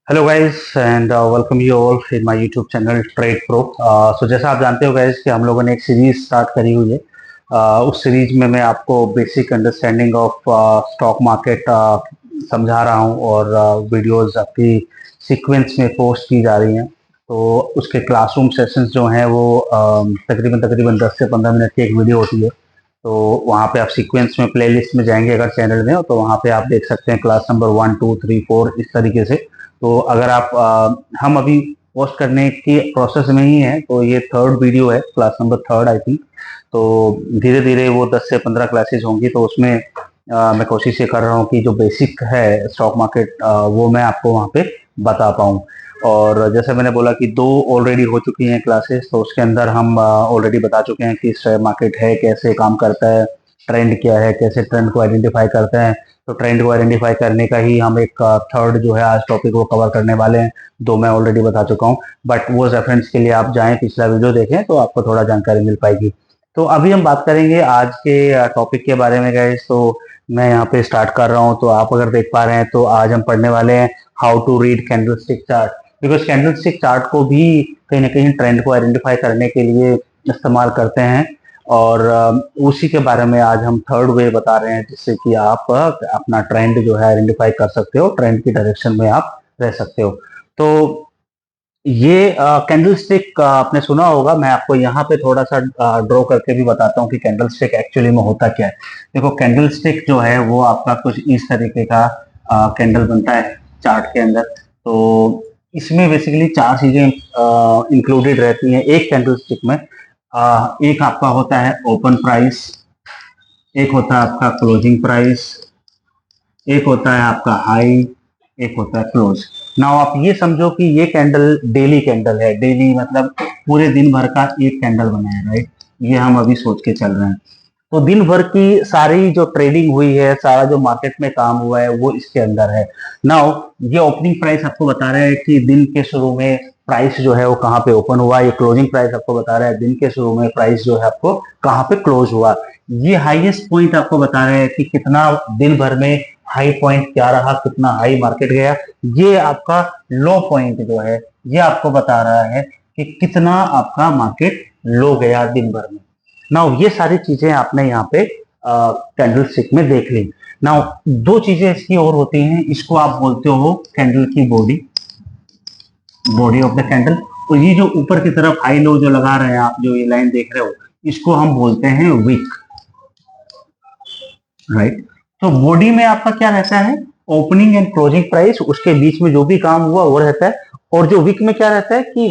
Hello guys and welcome you all in my YouTube channel trade pro. So जैसा आप जानते हो guys कि हम लोगों ने एक सीरीज स्टार्ट करी हुई है। उस सीरीज में मैं आपको basic understanding of stock market समझा रहा हूं और वीडियोस आपकी सीक्वेंस में पोस्ट की जा रही हैं। तो उसके क्लासरूम सेशंस जो हैं वो तकरीबन तकरीबन 10 से 15 मिनट की एक वीडियो होती है। तो वहाँ पे आप सीक्वेंस में प्लेलिस्ट में जाएंगे अगर चैनल में हो तो वहाँ पे आप देख सकते हैं क्लास नंबर 1 2 3 4 इस तरीके से। तो अगर आप हम अभी पोस्ट करने की प्रोसेस में ही हैं तो ये थर्ड वीडियो है, class number third I think. तो धीरे धीरे वो 10 से 15 क्लासेस होंगी तो उसमें मैं कोशिश ये कर रहा हूँ कि जो बेसिक है स्टॉक मार्केट वो मैं आपको वहाँ पे बता पाऊँ। और जैसे मैंने बोला कि दो ऑलरेडी हो चुकी हैं क्लासेस, तो उसके अंदर हम ऑलरेडी बता चुके हैं कि शेयर मार्केट है, कैसे काम करता है, ट्रेंड क्या है, कैसे ट्रेंड को आइडेंटिफाई करते हैं। तो ट्रेंड को आइडेंटिफाई करने का ही हम एक थर्ड जो है आज टॉपिक वो कवर करने वाले हैं। दो मैं ऑलरेडी बता चुका हूँ, बट वो रेफरेंस के लिए आप जाएं पिछला वीडियो देखें तो आपको थोड़ा जानकारी मिल पाएगी। तो अभी हम बात करेंगे आज के टॉपिक के बारे में गाइस। तो मैं यहाँ पे स्टार्ट कर रहा हूँ, तो आप अगर देख पा रहे हैं तो आज हम पढ़ने वाले हैं how to read candlestick chart. Because candlestick chart को भी कहीं ना कहीं ट्रेंड को आइडेंटिफाई करने के लिए इस्तेमाल करते हैं। और उसी के बारे में आज हम थर्ड वे बता रहे हैं जिससे कि आप अपना ट्रेंड जो है आइडेंटिफाई कर सकते हो, ट्रेंड की डायरेक्शन में आप रह सकते हो। तो ये कैंडल स्टिक आपने सुना होगा, मैं आपको यहाँ पे थोड़ा सा ड्रॉ करके भी बताता हूँ कि कैंडल स्टिक एक्चुअली में होता क्या है। देखो कैंडल स्टिक जो है वो आपका कुछ इस तरीके का कैंडल बनता है चार्ट के अंदर। तो इसमें बेसिकली चार चीजें इंक्लूडेड रहती हैं एक कैंडल स्टिक में। एक आपका होता है ओपन प्राइस, एक होता है आपका क्लोजिंग प्राइस, एक होता है आपका हाई, एक होता है क्लोज। नाउ आप ये समझो कि ये कैंडल डेली कैंडल है। डेली मतलब पूरे दिन भर का एक कैंडल बना है, राइट। ये हम अभी सोच के चल रहे हैं। तो दिन भर की सारी जो ट्रेडिंग हुई है, सारा जो मार्केट में काम हुआ है वो इसके अंदर है। नाउ ये ओपनिंग प्राइस आपको बता रहा है कि दिन के शुरू में प्राइस जो है वो कहाँ पे ओपन हुआ। ये क्लोजिंग प्राइस आपको बता रहा है दिन के शुरू में प्राइस जो है आपको कहाँ पे क्लोज हुआ। ये हाईएस्ट पॉइंट आपको बता रहे हैं कि कितना दिन भर में हाई पॉइंट क्या रहा, कितना हाई मार्केट गया। ये आपका लो पॉइंट जो है ये आपको बता रहा है कि कितना आपका मार्केट लो गया दिन भर में। नाउ ये सारी चीजें आपने यहाँ पे कैंडल स्टिक में देख ली। नाउ दो चीजें इसकी और होती हैं, इसको आप बोलते हो कैंडल की body, body of the candle. तो ये जो ऊपर की तरफ हाई लो जो लगा रहे हैं आप, जो ये लाइन देख रहे हो, इसको हम बोलते हैं विक, राइट। तो बॉडी में आपका क्या रहता है, ओपनिंग एंड क्लोजिंग प्राइस, उसके बीच में जो भी काम हुआ वो रहता है। और जो विक में क्या रहता है कि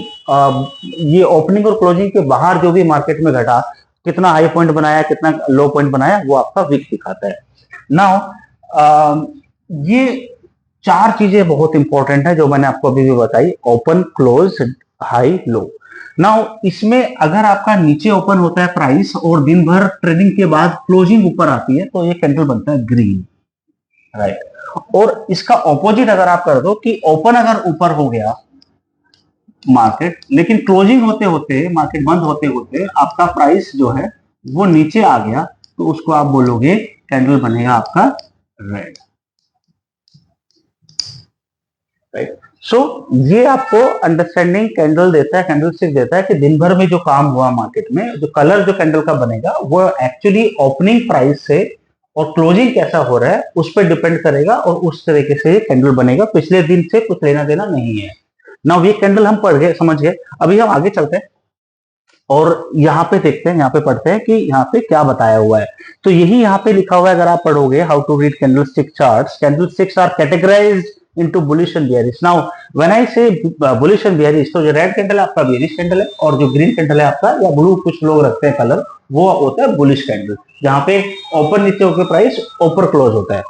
ये ओपनिंग और क्लोजिंग के बाहर जो भी मार्केट में घटा, कितना हाई पॉइंट बनाया, कितना लो पॉइंट बनाया, वो आपका विक दिखाता है। नाउ ये चार चीजें बहुत इंपॉर्टेंट है जो मैंने आपको अभी भी बताई, open close high low. Now इसमें अगर आपका नीचे ओपन होता है प्राइस और दिन भर ट्रेडिंग के बाद क्लोजिंग ऊपर आती है तो ये कैंडल बनता है ग्रीन, राइट। और इसका ऑपोजिट अगर आप कर दो कि ओपन अगर ऊपर हो गया मार्केट लेकिन क्लोजिंग होते होते, मार्केट बंद होते होते आपका प्राइस जो है वो नीचे आ गया, तो उसको आप बोलोगे कैंडल बनेगा आपका रेड, राइट। सो ये आपको अंडरस्टैंडिंग कैंडल देता है, कैंडल स्टिक देता है कि दिन भर में जो काम हुआ मार्केट में, जो कलर जो कैंडल का बनेगा वो एक्चुअली ओपनिंग प्राइस से और क्लोजिंग कैसा हो रहा है उस पर डिपेंड करेगा और उस तरीके से कैंडल बनेगा। पिछले दिन से कुछ लेना देना नहीं है। ना ये कैंडल हम पढ़ गए, समझ गए। अभी हम आगे चलते हैं और यहाँ पे देखते हैं, यहाँ पे पढ़ते हैं कि यहाँ पे क्या बताया हुआ है। तो यही यहाँ पे लिखा हुआ है, अगर आप पढ़ोगे how to read candlestick charts, candlesticks are categorized into bullish and bearish. Now when I say bullish and bearish, तो जो रेड कैंडल है आपका बेयरिश कैंडल है और जो ग्रीन कैंडल है आपका, या ब्लू कुछ लोग रखते हैं कलर, वो होता है बुलिश कैंडल, जहां पे ओपन नीचे होकर प्राइस ऊपर क्लोज होता है,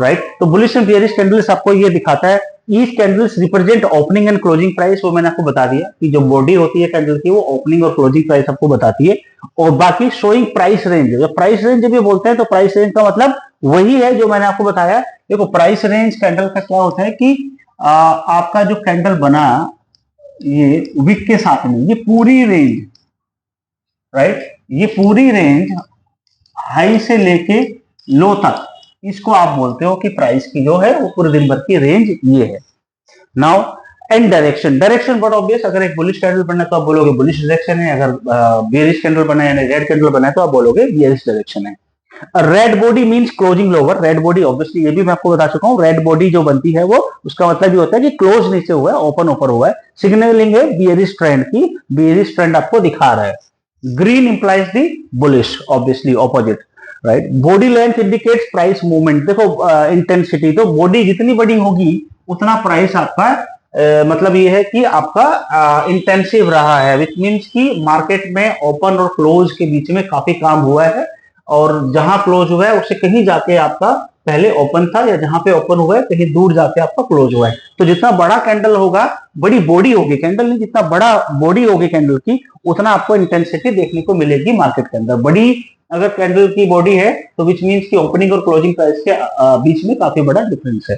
राइट। तो बुलिश एंड बेयरिश कैंडल्स आपको ये दिखाता है। Each candles represent opening and closing price, वो मैंने आपको बता दिया कि जो बॉडी होती है कैंडल की वो ओपनिंग और क्लोजिंग प्राइस आपको बताती है। और बाकी शोइंग प्राइस रेंज, जब प्राइस रेंज जब ये बोलते हैं तो प्राइस रेंज का मतलब वही है जो मैंने आपको बताया। देखो प्राइस रेंज कैंडल का क्या होता है कि आपका जो कैंडल बना ये विक के साथ में, ये पूरी रेंज, राइट, ये पूरी रेंज हाई से लेके लो तक, इसको आप बोलते हो कि प्राइस की जो है वो पूरे दिन भर की रेंज ये है। Now and direction, direction but obvious, अगर एक बुलिश कैंडल बना है तो आप बोलोगे बुलिश डायरेक्शन है, अगर बेरिश कैंडल बना है यानी रेड कैंडल बना है तो आप बोलोगे बेरिश डायरेक्शन है। Red body means closing lower, red body obviously ये भी मैं आपको बता चुका हूं, रेड बॉडी जो बनती है वो उसका मतलब ये होता है कि क्लोज नीचे हुआ है, ओपन ऊपर हुआ है, सिग्नलिंग है बियरिश ट्रेंड की, बियरिश ट्रेंड आपको दिखा रहा है। Green implies the bullish, obviously opposite, right. Body length indicates price movement, देखो इंटेंसिटी, तो बॉडी जितनी बड़ी होगी उतना प्राइस आपका मतलब ये है कि आपका इंटेंसिव रहा है, विच मीन्स कि मार्केट में ओपन और क्लोज के बीच में काफी काम हुआ है, और जहां क्लोज हुआ है उससे कहीं जाके आपका पहले ओपन था, या जहां पे ओपन हुआ है कहीं दूर जाके आपका क्लोज हुआ है। तो जितना बड़ा कैंडल होगा, बड़ी बॉडी होगी कैंडल नहीं, जितना बड़ा बॉडी होगी कैंडल की उतना आपको इंटेंसिटी देखने को मिलेगी मार्केट के अंदर। बड़ी अगर कैंडल की बॉडी है तो विच मीन्स की ओपनिंग और क्लोजिंग प्राइस के बीच में काफी बड़ा डिफरेंस है।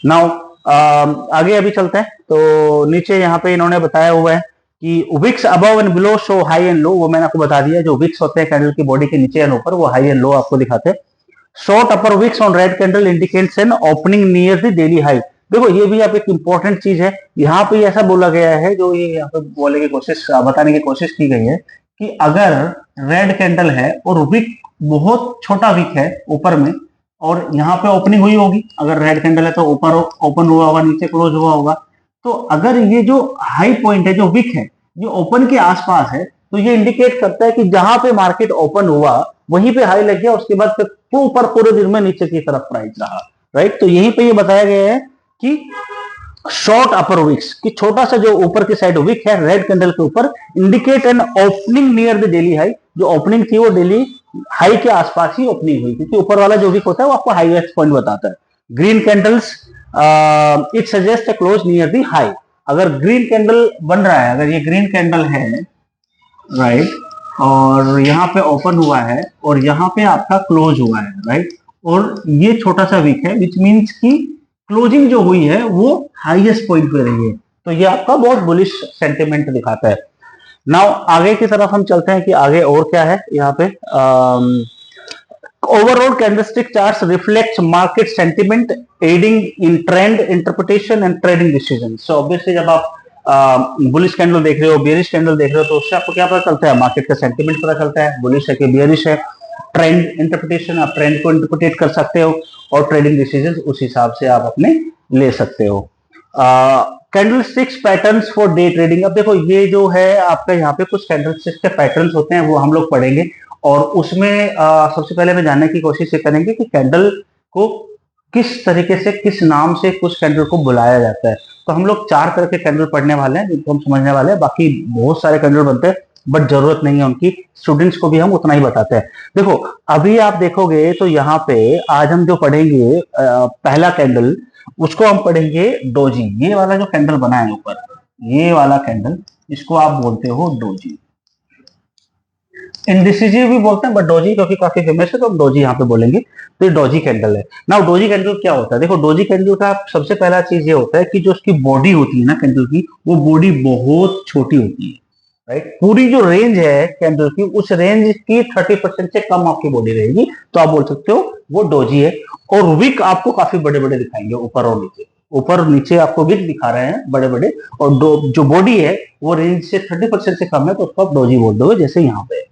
नाउ आगे अभी चलते हैं, तो नीचे यहाँ पे इन्होंने बताया हुआ है कि wicks above and below show high and low, वो मैंने आपको बता दिया, जो विक्स होते हैं कैंडल की बॉडी के नीचे एंड ऊपर वो हाई एंड लो आपको दिखाते हैं। Short upper wicks on red candle indicates an opening near the daily high. देखो ये भी आप एक इंपॉर्टेंट चीज है, यहाँ पे ऐसा बोला गया है, जो ये यहाँ पे बोलने की कोशिश बताने की कोशिश की गई है कि अगर रेड कैंडल है और विक बहुत छोटा विक है ऊपर में, और यहाँ पे ओपनिंग हुई होगी, अगर रेड कैंडल है तो ऊपर ओपन हुआ होगा, नीचे क्लोज हुआ होगा, तो अगर ये जो हाई पॉइंट है जो विक है ये ओपन के आसपास है, तो ये इंडिकेट करता है कि जहां पे मार्केट ओपन हुआ वहीं पे हाई लग गया, उसके बाद फिर ऊपर पूरे दिन में नीचे की तरफ प्राइस रहा, राइट। तो यहीं पे ये बताया गया है कि शॉर्ट अपर विक्स कि छोटा सा जो ऊपर की साइड विक है रेड कैंडल के ऊपर indicate N opening near the daily high, जो ओपनिंग थी वो डेली हाई के आसपास ही ओपनिंग हुई, क्योंकि ऊपर वाला जो विक होता है वो आपको हाईएस्ट पॉइंट बताता है। Green candles it suggest close near the high, अगर ग्रीन कैंडल बन रहा है, अगर ये ग्रीन कैंडल है राइट, और यहाँ पे ओपन हुआ है और यहाँ पे आपका क्लोज हुआ है राइट, और ये छोटा सा विक है, विच मीन्स की क्लोजिंग जो हुई है वो हाईएस्ट पॉइंट पे रही है, तो ये आपका बहुत बुलिश सेंटिमेंट दिखाता है। नाउ आगे की तरफ हम चलते हैं कि आगे और क्या है यहाँ पे। Overall candlestick charts reflect market sentiment adding in trend interpretation and trading decision. So obviously जब आप बुलिश कैंडल देख रहे हो, बेरिश कैंडल देख रहे हो, तो उससे आपको क्या पता चलता है, मार्केट का सेंटिमेंट पता चलता है, बुलिश है कि बेरिश है। ट्रेंड इंटरप्रिटेशन, आप ट्रेंड को इंटरप्रिटेट कर सकते हो, और ट्रेडिंग डिसीजन उस हिसाब से आप अपने ले सकते हो। Candle sticks patterns for day trading, अब देखो ये जो है आपका यहाँ पे कुछ कैंडल स्टिक्स के पैटर्न्स होते हैं वो हम लोग पढ़ेंगे, और उसमें सबसे पहले हम जानने की कोशिश ये करेंगे कि कैंडल को किस तरीके से, किस नाम से कुछ कैंडल को बुलाया जाता है। तो हम लोग 4 तरह के कैंडल पढ़ने वाले हैं जिनको हम समझने वाले हैं, बाकी बहुत सारे कैंडल बनते हैं बट जरूरत नहीं है उनकी, स्टूडेंट्स को भी हम उतना ही बताते हैं। देखो अभी आप देखोगे तो यहाँ पे आज हम जो पढ़ेंगे पहला कैंडल, उसको हम पढ़ेंगे डोजी, ये वाला जो कैंडल बना है ऊपर, ये वाला कैंडल, इसको आप बोलते हो डोजी। इंडिसिजिव भी बोलते हैं बट डोजी क्योंकि काफी फेमस है तो हम डोजी यहाँ पे बोलेंगे, तो ये डोजी कैंडल है। ना डोजी कैंडल क्या होता है, देखो डोजी कैंडल का सबसे पहला चीज ये होता है कि जो उसकी बॉडी होती है ना कैंडल की, वो बॉडी बहुत छोटी होती है राइट। पूरी जो रेंज है कैंडल की, उस रेंज की 30% से कम आपकी बॉडी रहेगी, तो आप बोल सकते हो वो डोजी है। और विक आपको काफी बड़े बड़े दिखाएंगे ऊपर और नीचे, ऊपर नीचे आपको विक दिखा रहे हैं बड़े बड़े, और जो बॉडी है वो रेंज से 30% से कम है, तो उसको आप डोजी बोल दोगे, जैसे यहाँ पे।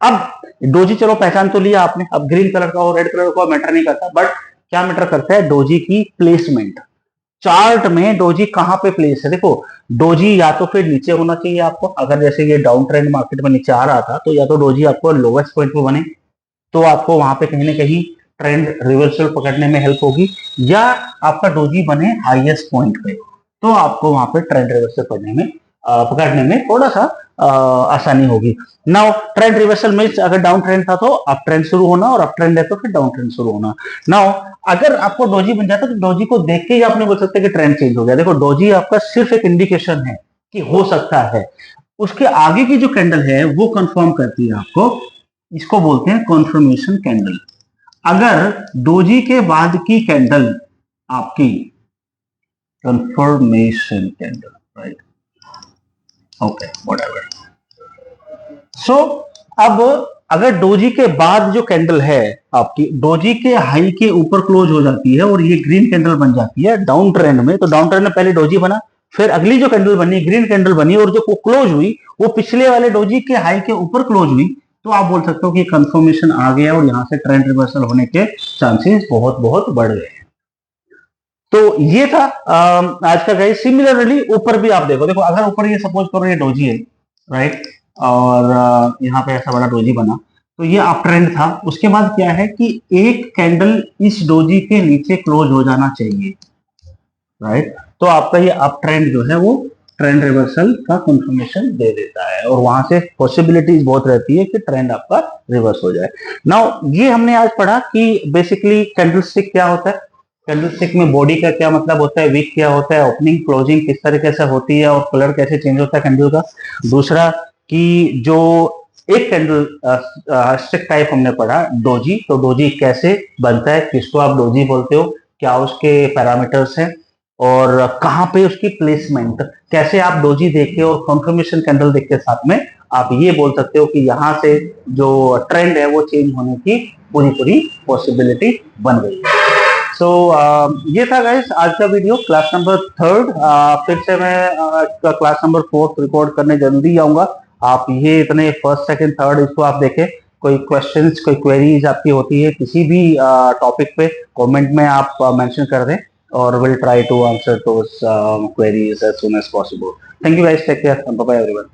अब डोजी चलो पहचान तो लिया आपने, अब ग्रीन कलर का हो रेड कलर का मैटर नहीं करता, बट क्या मैटर करता है, डोजी की प्लेसमेंट, चार्ट में डोजी कहां पे प्लेस है। देखो डोजी या तो फिर नीचे होना चाहिए आपको, अगर जैसे ये डाउन ट्रेंड मार्केट में नीचे आ रहा था तो या तो डोजी आपको लोवेस्ट पॉइंट पे बने, तो आपको वहां पे कहीं ना कहीं ट्रेंड रिवर्सल पकड़ने में हेल्प होगी, या आपका डोजी बने हाईएस्ट पॉइंट पे, तो आपको वहां पे ट्रेंड रिवर्सल पकड़ने में थोड़ा सा आसानी होगी। नाउ ट्रेंड रिवर्सल मींस अगर डाउन ट्रेंड था तो अप ट्रेंड शुरू होना, और अप ट्रेंड है तो फिर डाउन ट्रेंड शुरू होना। नाउ अगर आपको डोजी बन जाता तो डोजी को देख के ही आपने बोल सकते हैं कि ट्रेंड चेंज हो गया। देखो डोजी आपका सिर्फ एक इंडिकेशन है कि हो सकता है, उसके आगे की जो कैंडल है वो कंफर्म करती है आपको, इसको बोलते हैं कॉन्फर्मेशन कैंडल। अगर डोजी के बाद की कैंडल आपकी confirmation candle right, okay whatever. So अब अगर डोजी के बाद जो कैंडल है आपकी डोजी के हाई के ऊपर क्लोज हो जाती है और ये ग्रीन कैंडल बन जाती है डाउन ट्रेंड में, तो डाउन ट्रेंड में पहले डोजी बना, फिर अगली जो कैंडल बनी ग्रीन कैंडल बनी और जो क्लोज हुई वो पिछले वाले डोजी के हाई के ऊपर क्लोज हुई, तो आप बोल सकते हो कि कंफर्मेशन आ गया और यहाँ से ट्रेंड रिवर्सल होने के चांसेस बहुत बहुत बढ़ गए। तो ये था आज का गाइस। सिमिलरली ऊपर भी आप देखो, अगर ऊपर ये सपोज करो ये डोजी है, राइट, और यहाँ पे ऐसा बड़ा डोजी बना, तो ये अप ट्रेंड था। उसके बाद क्या है कि एक कैंडल इस डोजी के नीचे क्लोज हो जाना चाहिए, राइट, तो आपका ये अप ट्रेंड जो है वो ट्रेंड रिवर्सल का कंफर्मेशन दे देता है और वहां से पॉसिबिलिटीज बहुत रहती है कि ट्रेंड आपका रिवर्स हो जाए। नाउ ये हमने आज पढ़ा कि बेसिकली कैंडलस्टिक क्या होता है, कैंडलस्टिक में बॉडी का क्या मतलब होता है, वीक क्या होता है, ओपनिंग क्लोजिंग किस तरीके से होती है और कलर कैसे चेंज होता है कैंडल का। दूसरा कि जो एक कैंडल स्टिक टाइप हमने पढ़ा डोजी, तो डोजी कैसे बनता है, किसको आप डोजी बोलते हो, क्या उसके पैरामीटर्स हैं और कहाँ पे उसकी प्लेसमेंट, कैसे आप डोजी देख के और कंफर्मेशन कैंडल देख के साथ में आप ये बोल सकते हो कि यहाँ से जो ट्रेंड है वो चेंज होने की पूरी पूरी पॉसिबिलिटी बन गई है। सो ये था गाइस आज का वीडियो, क्लास नंबर 3। फिर से मैं क्लास नंबर 4 रिकॉर्ड करने जल्दी आऊंगा। आप ये इतने फर्स्ट सेकंड थर्ड इसको आप देखें, कोई क्वेश्चंस कोई क्वेरीज आपकी होती है किसी भी टॉपिक पे कमेंट में आप मेंशन कर दें और will try to answer those queries as soon as possible. Thank you guys, take care, bye bye everyone.